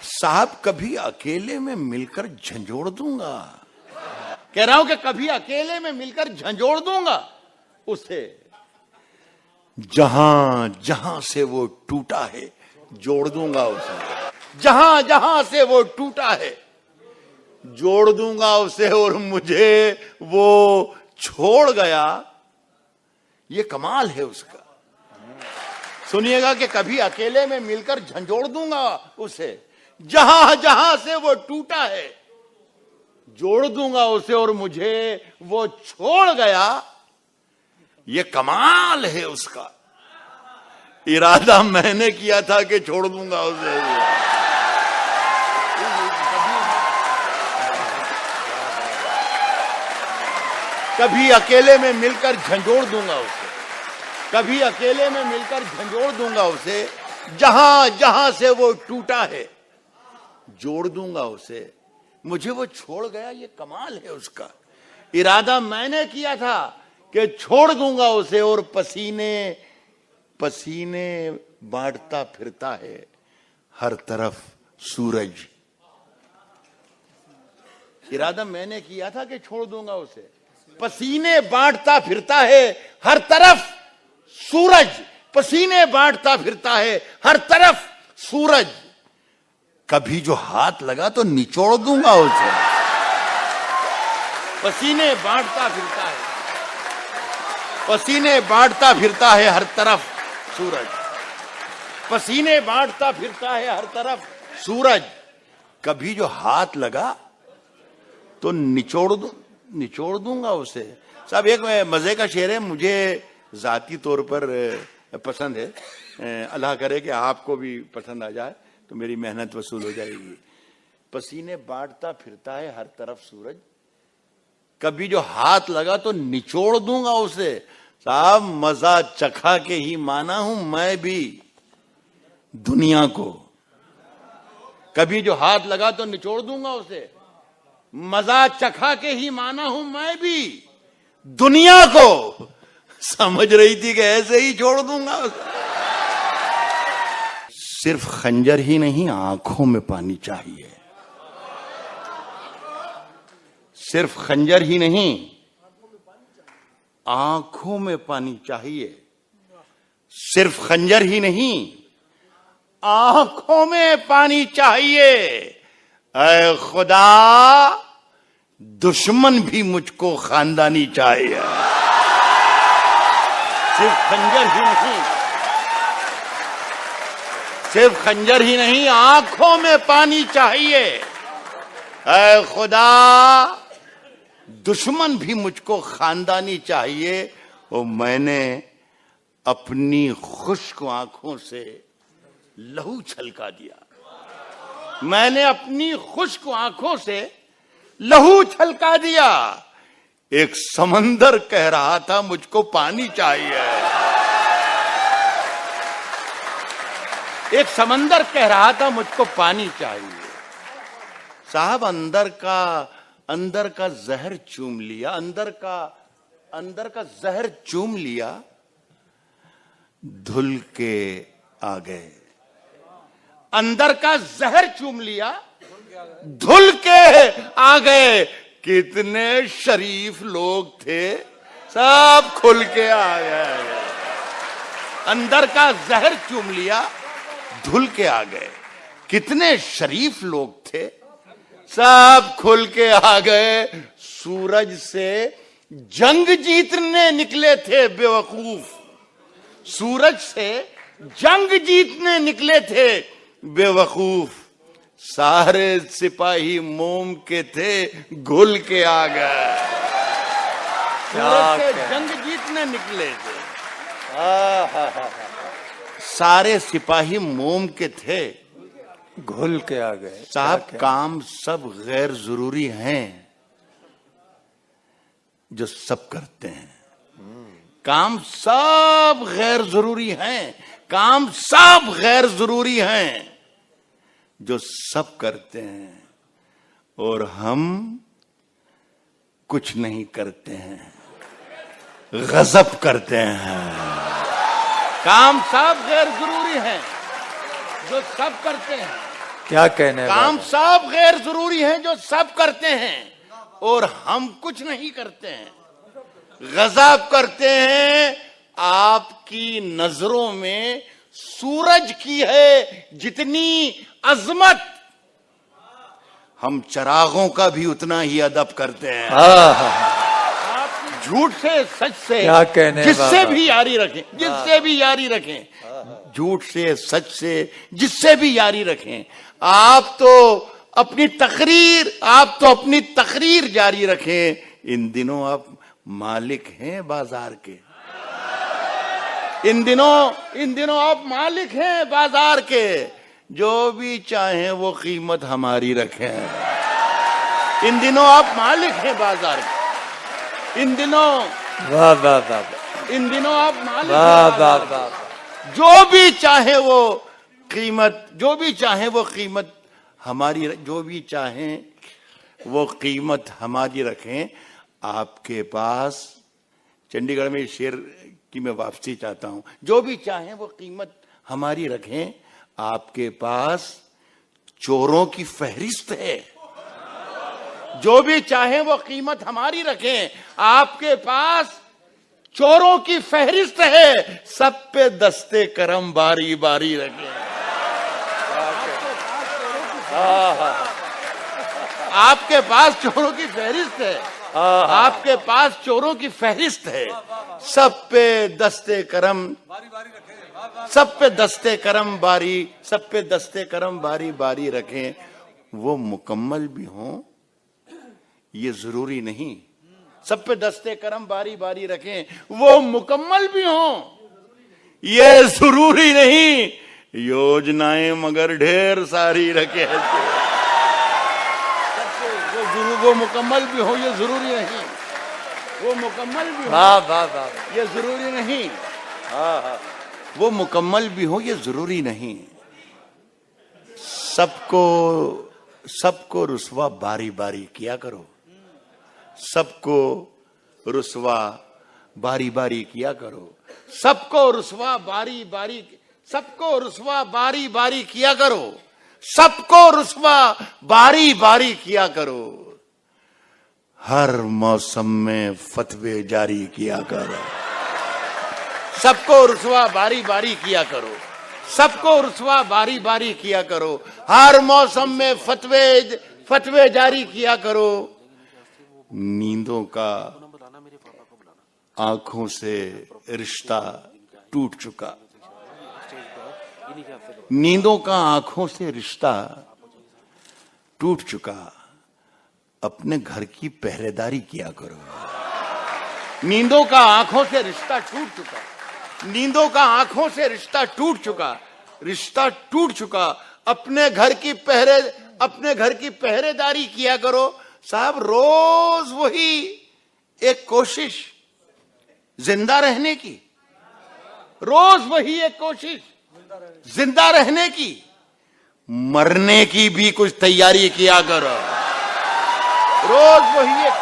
साहब कभी अकेले में मिलकर झंझोड़ दूंगा। कह रहा हूं कि कभी अकेले में मिलकर झंझोड़ दूंगा उसे, जहां जहां से वो टूटा है जोड़ दूंगा उसे। जहां जहां से वो टूटा है जोड़ दूंगा उसे, और मुझे वो छोड़ गया ये कमाल है उसका। सुनिएगा कि कभी अकेले में मिलकर झंझोड़ दूंगा उसे, जहां जहां से वो टूटा है जोड़ दूंगा उसे, और मुझे वो छोड़ गया ये कमाल है उसका। इरादा मैंने किया था कि छोड़ दूंगा उसे, कभी अकेले में मिलकर झंझोड़ दूंगा उसे, कभी अकेले में मिलकर झंझोड़ दूंगा उसे, जहां जहां से वो टूटा है जोड़ दूंगा उसे, मुझे वो छोड़ गया ये कमाल है उसका। इरादा मैंने किया था कि छोड़ दूंगा उसे, और पसीने पसीने बांटता फिरता है हर तरफ सूरज। इरादा मैंने किया था कि छोड़ दूंगा उसे, पसीने बांटता फिरता है हर तरफ सूरज, पसीने बांटता फिरता है हर तरफ सूरज। कभी जो हाथ लगा तो निचोड़ दूंगा उसे, पसीने बांटता फिरता है, पसीने बांटता फिरता है हर तरफ सूरज, पसीने बांटता फिरता है हर तरफ सूरज। कभी जो हाथ लगा तो निचोड़ दूंगा उसे। साहब एक मजे का शेर है, मुझे जाती तौर पर पसंद है, अल्लाह करे कि आपको भी पसंद आ जाए तो मेरी मेहनत वसूल हो जाएगी। पसीने बांटता फिरता है हर तरफ सूरज, कभी जो हाथ लगा तो निचोड़ दूंगा उसे। साहब मजा चखा के ही माना हूं मैं भी दुनिया को, कभी जो हाथ लगा तो निचोड़ दूंगा उसे, मजा चखा के ही माना हूं मैं भी दुनिया को। समझ रही थी कि ऐसे ही छोड़ दूंगा उसे। सिर्फ खंजर ही नहीं आंखों में पानी चाहिए, सिर्फ खंजर ही नहीं आंखों में पानी चाहिए, सिर्फ खंजर ही नहीं आंखों में पानी चाहिए। ऐ खुदा दुश्मन भी मुझको खानदानी चाहिए। सिर्फ खंजर ही नहीं, सिर्फ खंजर ही नहीं आंखों में पानी चाहिए। ऐ खुदा दुश्मन भी मुझको खानदानी चाहिए। और मैंने अपनी खुश्क आंखों से लहू छलका दिया, मैंने अपनी खुश्क आंखों से लहू छलका दिया। एक समंदर कह रहा था मुझको पानी चाहिए, एक समंदर कह रहा था मुझको पानी चाहिए। साहब अंदर का जहर चूम लिया, अंदर का जहर चूम लिया, धुल के आ गए। अंदर का जहर चूम लिया, धुल के आ गए। कितने शरीफ लोग थे, सब खुल के आ गए। अंदर का जहर चूम लिया, धुल के आ गए। कितने शरीफ लोग थे, सब खुल के आ गए। सूरज से जंग जीतने निकले थे बेवकूफ, सूरज से जंग जीतने निकले थे बेवकूफ। सारे सिपाही मोम के थे, घुल के आ गए। सूरज से जंग जीतने निकले थे, सारे सिपाही मोम के थे, घुल के आ गए। साहब काम सब गैर जरूरी हैं जो सब करते हैं, काम सब गैर जरूरी हैं, काम सब गैर जरूरी हैं जो सब करते हैं, और हम कुछ नहीं करते हैं, गजब करते हैं। काम सब गैर जरूरी हैं जो सब करते हैं, क्या कहने काम बाबा। सब गैर जरूरी हैं जो सब करते हैं और हम कुछ नहीं करते हैं। गजब करते हैं, आपकी नजरों में सूरज की है जितनी अजमत, हम चरागों का भी उतना ही अदब करते हैं। झूठ से सच से क्या कहने जिससे बाबा। भी यारी रखें, जिससे भी यारी रखें, झूठ से सच से जिससे भी यारी रखें। आप तो अपनी तकरीर जारी रखें। इन दिनों आप मालिक हैं बाजार के, इन दिनों आप मालिक हैं बाजार के, जो भी चाहें वो कीमत हमारी रखें। इन दिनों आप मालिक हैं बाजार के, इन दिनों वाह वाह वाह, इन दिनों आप मालिक हैं वाह वाह बाजार के। वाह। जो भी चाहे वो कीमत हमारी, जो भी चाहें वो कीमत हमारी रखें। आपके पास, चंडीगढ़ में शेर की मैं वापसी चाहता हूं, जो भी चाहें वो कीमत हमारी रखें। आपके पास चोरों की फहरिस्त है, जो भी चाहे वो कीमत हमारी रखें। आपके पास चोरों की फहरिस्त है, सब पे दस्ते करम बारी बारी रखें। आपके पास चोरों की फहरिस्त है, आपके पास चोरों की फहरिस्त है, सब पे दस्ते करम, सब पे दस्ते करम बारी बारी रखें। वो मुकम्मल भी हों ये जरूरी नहीं, सब पे दस्ते करम बारी बारी रखें, वो मुकम्मल भी हों ये जरूरी नहीं। योजनाएं मगर ढेर सारी रखे, वो मुकम्मल भी हो ये जरूरी नहीं, वो मुकम्मल भी हो वाह वाह वाह, ये जरूरी नहीं, वो मुकम्मल भी हो ये जरूरी नहीं। सबको रुसवा बारी बारी किया करो, सबको रुसवा बारी बारी किया करो, सबको रुसवा बारी बारी किया करो, सबको रुसवा बारी बारी किया करो। हर मौसम में फतवे जारी किया करो, सबको रुसवा बारी बारी किया करो, सबको रुसवा बारी बारी किया करो। हर मौसम में फतवे जारी किया करो। नींदों का आंखों से रिश्ता टूट चुका, नींदों का आंखों से रिश्ता टूट चुका, अपने घर की पहरेदारी किया करो। नींदों का आंखों से रिश्ता टूट चुका, नींदों का आंखों से रिश्ता टूट चुका, अपने घर की पहरेदारी किया करो। साहब रोज वही एक कोशिश जिंदा रहने की, रोज वही एक कोशिश जिंदा रहने की, मरने की भी कुछ तैयारी किया करो। रोज वही एक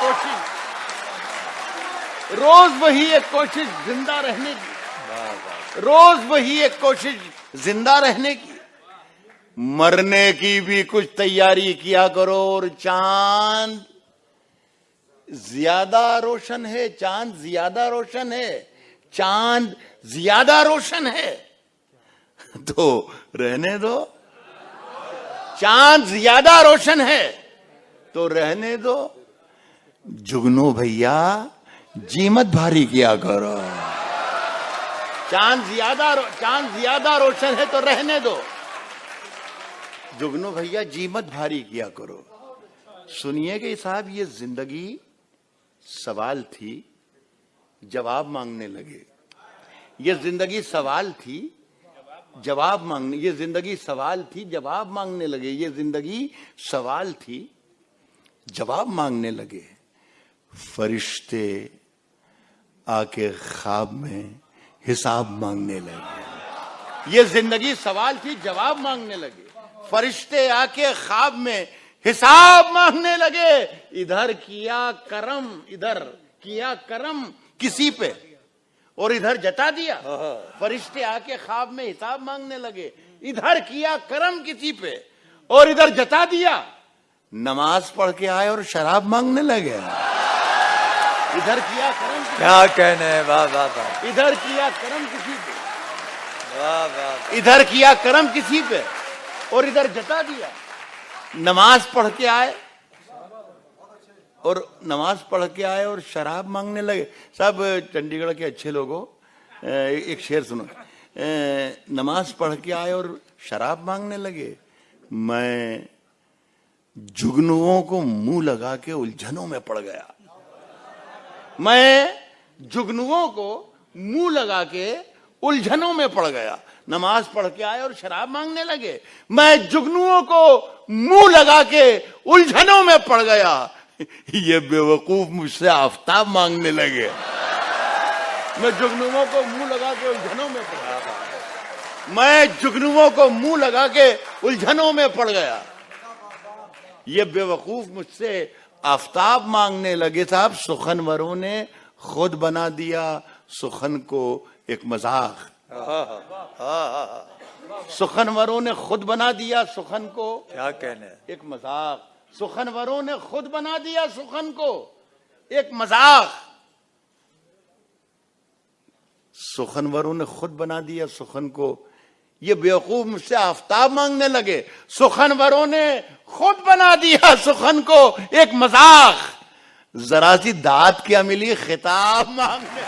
कोशिश जिंदा रहने की, रोज वही एक कोशिश जिंदा रहने की, मरने की भी कुछ तैयारी किया करो। और चांद ज्यादा रोशन है, चांद ज्यादा रोशन है, चांद ज्यादा रोशन है तो रहने दो। चांद ज्यादा रोशन है तो रहने दो। जुगनू भैया जी मत भारी किया करो। चांद ज्यादा रोशन है तो रहने दो। जुगनू भैया जी मत भारी किया करो। सुनिए कि साहब ये जिंदगी सवाल थी, जवाब मांगने लगे। ये जिंदगी सवाल थी, जवाब मांगने, ये जिंदगी सवाल थी, जवाब मांगने लगे। ये जिंदगी सवाल थी, जवाब मांगने लगे। फरिश्ते आके ख्वाब में हिसाब मांगने लगे। ये जिंदगी सवाल थी, जवाब मांगने लगे। फरिश्ते आके ख्वाब में हिसाब मांगने लगे। इधर किया करम किसी पे और इधर जता दिया। फरिश्ते आके ख्वाब में हिसाब मांगने लगे। इधर किया करम किसी पे और इधर जता दिया, नमाज पढ़ के आए और शराब मांगने लगे। इधर किया करम, क्या कहने हैं, वाह वाह वाह, इधर किया करम किसी पे, वाह वाह, इधर किया करम किसी पे और इधर जता दिया। नमाज पढ़ के आए और नमाज पढ़ के आए और शराब मांगने लगे। सब चंडीगढ़ के अच्छे लोगों, एक शेर सुनो। नमाज पढ़ के आए और शराब मांगने लगे। मैं जुगनुओं को मुंह लगा के उलझनों में पड़ गया। मैं जुगनुओं को मुंह लगा के उलझनों में पड़ गया। नमाज पढ़ के आए और शराब मांगने लगे। मैं जुगनुओं को मुंह लगा के उलझनों में पड़ गया। ये बेवकूफ मुझसे आफताब मांगने लगे। मैं जुगनुओं को मुंह लगा के उलझनों में पड़ गया। मैं जुगनुओं को मुंह लगा के उलझनों में पड़ गया। ये बेवकूफ मुझसे आफताब मांगने लगे। साहब, सुखनवरों ने खुद बना दिया सुखन को एक मजाक। सुखनवरों ने खुद बना दिया सुखन को क्या कहने हैं, एक मजाक। सुखनवरों ने खुद बना दिया सुखन को एक मजाक। सुखनवरों ने खुद बना दिया सुखन को। ये बेवकूफ मुझसे आफताब मांगने लगे। सुखनवरों ने खुद बना दिया सुखन को एक मजाक। जरा सी दात क्या मिली खिताब मांगने।